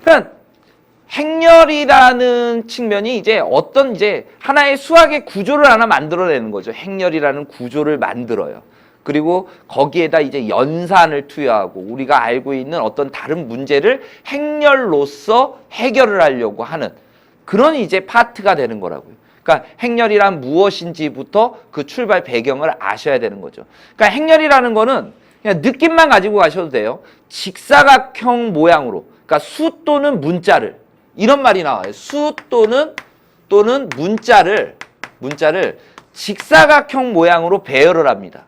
그러니까 행렬이라는 측면이 이제 어떤 이제 하나의 수학의 구조를 하나 만들어내는 거죠. 행렬이라는 구조를 만들어요. 그리고 거기에다 이제 연산을 투여하고 우리가 알고 있는 어떤 다른 문제를 행렬로서 해결을 하려고 하는 그런 이제 파트가 되는 거라고요. 그러니까 행렬이란 무엇인지부터 그 출발 배경을 아셔야 되는 거죠. 그러니까 행렬이라는 거는 그냥 느낌만 가지고 가셔도 돼요. 직사각형 모양으로, 그러니까 수 또는 문자를, 이런 말이 나와요. 수 또는 문자를 직사각형 모양으로 배열을 합니다.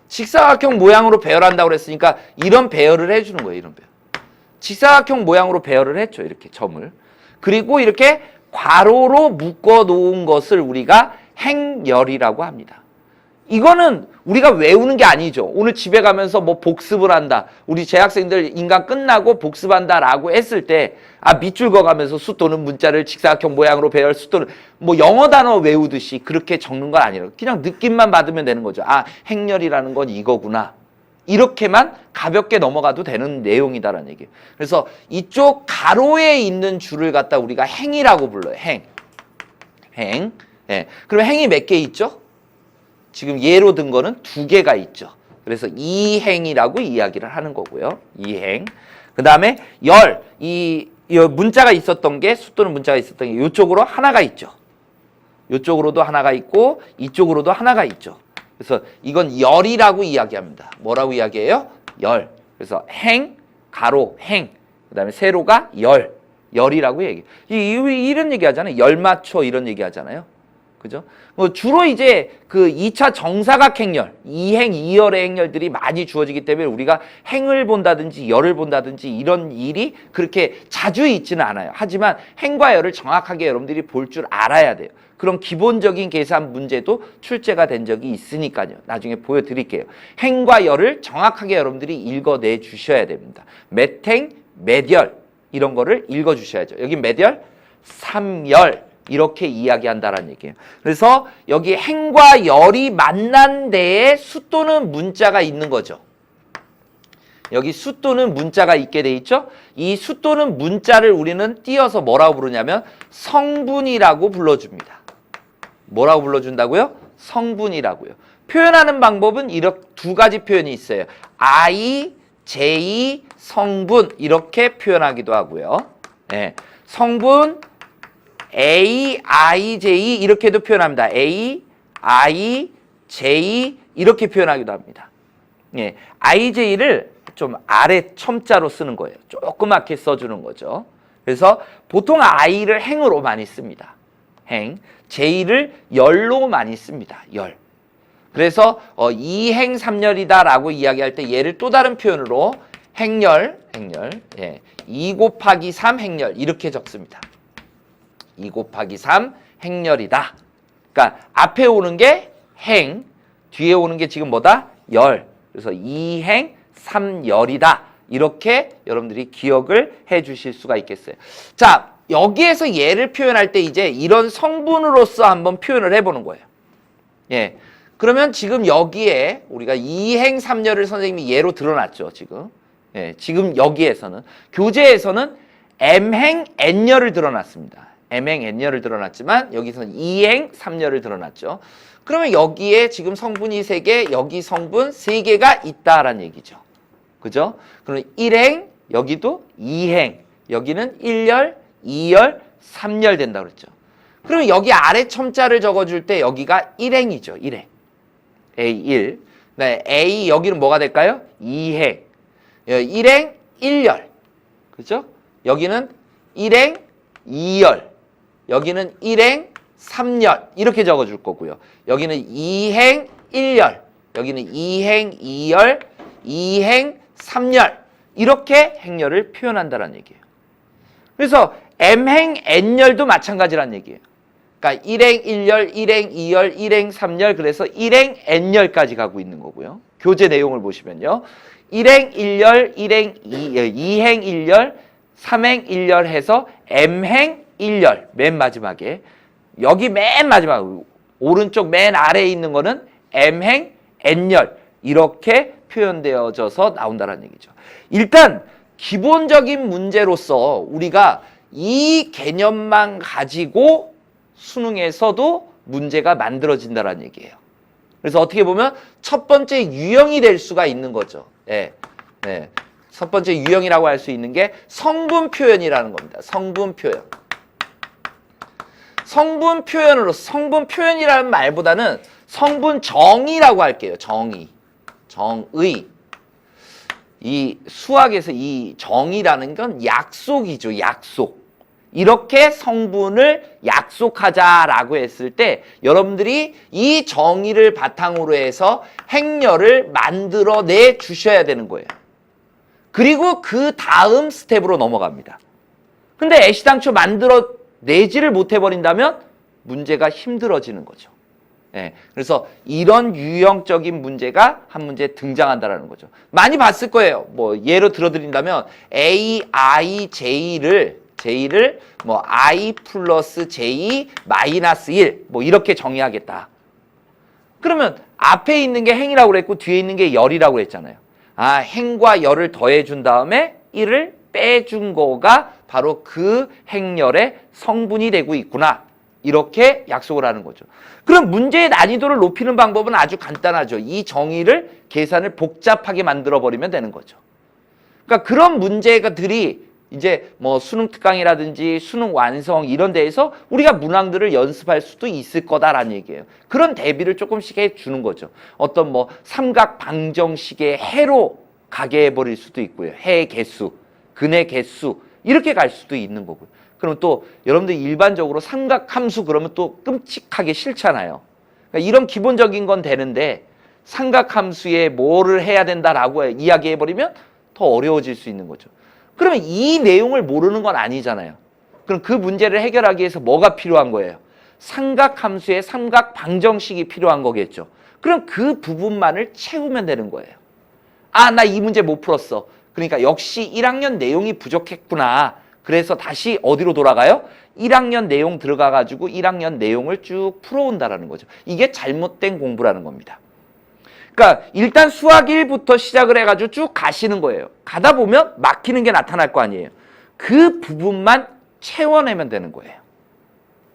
직사각형 모양으로 배열한다고 그랬으니까 이런 배열을 해주는 거예요. 이런 배열. 직사각형 모양으로 배열을 했죠. 이렇게 점을. 그리고 이렇게 괄호로 묶어 놓은 것을 우리가 행렬이라고 합니다. 이거는 우리가 외우는 게 아니죠. 오늘 집에 가면서 뭐 복습을 한다. 우리 재학생들 인강 끝나고 복습한다라고 했을 때 밑줄 그어가면서 수 또는 문자를 직사각형 모양으로 배열, 수 또는 뭐 영어 단어 외우듯이 그렇게 적는 건 아니에요. 그냥 느낌만 받으면 되는 거죠. 행렬이라는 건 이거구나. 이렇게만 가볍게 넘어가도 되는 내용이다라는 얘기예요. 그래서 이쪽 가로에 있는 줄을 갖다 우리가 행이라고 불러요. 행. 예. 그럼 행이 몇 개 있죠? 지금 예로 든 거는 2개가 있죠. 그래서 이행이라고 이야기를 하는 거고요. 이행. 그 다음에 열. 이 문자가 있었던 게, 수 또는 문자가 있었던 게 이쪽으로 하나가 있죠. 이쪽으로도 하나가 있고 이쪽으로도 하나가 있죠. 그래서 이건 열이라고 이야기합니다. 뭐라고 이야기해요? 열. 그래서 행, 가로, 행. 그 다음에 세로가 열이라고 얘기해요. 이런 얘기 하잖아요. 열맞춰 이런 얘기 하잖아요. 그죠? 주로 이제 그 2차 정사각행렬, 이행, 이열의 행렬들이 많이 주어지기 때문에 우리가 행을 본다든지 열을 본다든지 이런 일이 그렇게 자주 있지는 않아요. 하지만 행과 열을 정확하게 여러분들이 볼 줄 알아야 돼요. 그런 기본적인 계산 문제도 출제가 된 적이 있으니까요. 나중에 보여드릴게요. 행과 열을 정확하게 여러분들이 읽어내 주셔야 됩니다. 몇 행, 몇 열 이런 거를 읽어주셔야죠. 여기 몇 열? 3열. 이렇게 이야기한다라는 얘기예요. 그래서 여기 행과 열이 만난 데에 수 또는 문자가 있는 거죠. 여기 수 또는 문자가 있게 돼 있죠. 이 수 또는 문자를 우리는 띄어서 뭐라고 부르냐면 성분이라고 불러줍니다. 뭐라고 불러준다고요? 성분이라고요. 표현하는 방법은 이렇게 2가지 표현이 있어요. I, J, 성분 이렇게 표현하기도 하고요. 네. 성분 A, I, J 이렇게도 표현합니다. A, I, J 이렇게 표현하기도 합니다. 예, I, J를 좀 아래 첨자로 쓰는 거예요. 조그맣게 써주는 거죠. 그래서 보통 I를 행으로 많이 씁니다. 행. J를 열로 많이 씁니다. 열. 그래서 이행 3열이다 라고 이야기할 때 얘를 또 다른 표현으로 행열, 예, 2 곱하기 3 행열 이렇게 적습니다. 2 곱하기 3 행열이다. 그러니까 앞에 오는 게 행, 뒤에 오는 게 지금 뭐다? 열. 그래서 2행 3열이다. 이렇게 여러분들이 기억을 해 주실 수가 있겠어요. 자, 여기에서 얘를 표현할 때 이제 이런 성분으로서 한번 표현을 해보는 거예요. 예. 그러면 지금 여기에 우리가 2행 3열을 선생님이 예로 드러났죠, 지금. 예. 지금 여기에서는, 교재에서는 M행 N열을 드러났습니다. M행 N열을 드러났지만 여기서는 2행 3열을 드러났죠. 그러면 여기에 지금 성분이 3개, 여기 성분 3개가 있다라는 얘기죠. 그죠? 그럼 1행, 여기도 2행, 여기는 1열, 2열, 3열 된다고 그랬죠. 그러면 여기 아래 첨자를 적어줄 때 여기가 1행이죠. 1행. A1. 네, A 여기는 뭐가 될까요? 2행. 1행, 1열. 그죠? 여기는 1행, 2열. 여기는 1행, 3열. 이렇게 적어줄 거고요. 여기는 2행, 1열. 여기는 2행, 2열, 2행, 3열. 이렇게 행렬을 표현한다는 얘기예요. 그래서 M행 N열도 마찬가지란 얘기예요. 그러니까 1행 1열, 1행 2열, 1행 3열 그래서 1행 N열까지 가고 있는 거고요. 교재 내용을 보시면요. 1행 1열, 2행 1열, 3행 1열 해서 M행 1열 맨 마지막에 여기 맨 마지막 오른쪽 맨 아래에 있는 거는 M행 N열 이렇게 표현되어져서 나온다는 얘기죠. 일단 기본적인 문제로서 우리가 이 개념만 가지고 수능에서도 문제가 만들어진다는 얘기예요. 그래서 어떻게 보면 첫 번째 유형이 될 수가 있는 거죠. 예. 네. 첫 번째 유형이라고 할 수 있는 게 성분 표현이라는 겁니다. 성분 표현. 성분 표현으로서, 성분 표현이라는 말보다는 성분 정의라고 할게요. 정의. 정의. 이 수학에서 이 정의라는 건 약속이죠. 약속. 이렇게 성분을 약속하자라고 했을 때 여러분들이 이 정의를 바탕으로 해서 행렬을 만들어내 주셔야 되는 거예요. 그리고 그 다음 스텝으로 넘어갑니다. 근데 애시당초 만들어내지를 못해버린다면 문제가 힘들어지는 거죠. 예, 그래서 이런 유형적인 문제가 한 문제에 등장한다는 거죠. 많이 봤을 거예요. 뭐 예로 들어드린다면 A, I, J를 뭐 I 플러스 J 마이너스 1 뭐 이렇게 정의하겠다. 그러면 앞에 있는 게 행이라고 그랬고 뒤에 있는 게 열이라고 그랬잖아요. 아, 행과 열을 더해준 다음에 1을 빼준 거가 바로 그 행열의 성분이 되고 있구나. 이렇게 약속을 하는 거죠. 그럼 문제의 난이도를 높이는 방법은 아주 간단하죠. 이 정의를 계산을 복잡하게 만들어버리면 되는 거죠. 그러니까 그런 문제들이 이제 뭐 수능 특강이라든지 수능 완성 이런 데에서 우리가 문항들을 연습할 수도 있을 거다라는 얘기예요. 그런 대비를 조금씩 해주는 거죠. 어떤 뭐 삼각 방정식의 해로 가게 해버릴 수도 있고요. 해의 개수, 근의 개수 이렇게 갈 수도 있는 거고요. 그럼 또 여러분들 일반적으로 삼각함수 그러면 또 끔찍하게 싫잖아요. 그러니까 이런 기본적인 건 되는데 삼각함수에 뭐를 해야 된다라고 이야기해버리면 더 어려워질 수 있는 거죠. 그러면 이 내용을 모르는 건 아니잖아요. 그럼 그 문제를 해결하기 위해서 뭐가 필요한 거예요? 삼각함수의 삼각 방정식이 필요한 거겠죠. 그럼 그 부분만을 채우면 되는 거예요. 아, 나 이 문제 못 풀었어. 그러니까 역시 1학년 내용이 부족했구나. 그래서 다시 어디로 돌아가요? 1학년 내용 들어가가지고 1학년 내용을 쭉 풀어온다라는 거죠. 이게 잘못된 공부라는 겁니다. 그러니까 일단 수학 1부터 시작을 해가지고 쭉 가시는 거예요. 가다 보면 막히는 게 나타날 거 아니에요. 그 부분만 채워내면 되는 거예요.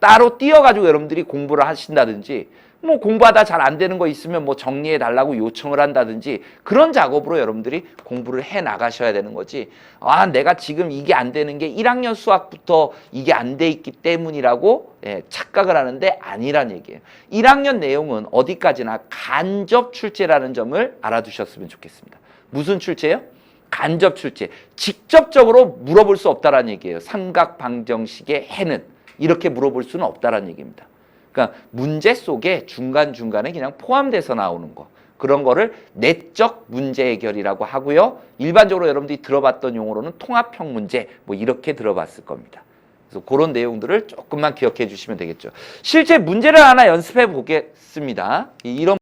따로 띄어가지고 여러분들이 공부를 하신다든지 뭐 공부하다 잘 안 되는 거 있으면 뭐 정리해 달라고 요청을 한다든지 그런 작업으로 여러분들이 공부를 해 나가셔야 되는 거지. 아, 내가 지금 이게 안 되는 게 1학년 수학부터 이게 안 돼 있기 때문이라고 착각을 하는데 아니란 얘기예요. 1학년 내용은 어디까지나 간접 출제라는 점을 알아두셨으면 좋겠습니다. 무슨 출제요? 간접 출제. 직접적으로 물어볼 수 없다라는 얘기예요. 삼각 방정식의 해는 이렇게 물어볼 수는 없다라는 얘기입니다. 그러니까 문제 속에 중간중간에 그냥 포함돼서 나오는 거. 그런 거를 내적 문제 해결이라고 하고요. 일반적으로 여러분들이 들어봤던 용어로는 통합형 문제 뭐 이렇게 들어봤을 겁니다. 그래서 그런 내용들을 조금만 기억해 주시면 되겠죠. 실제 문제를 하나 연습해 보겠습니다. 이런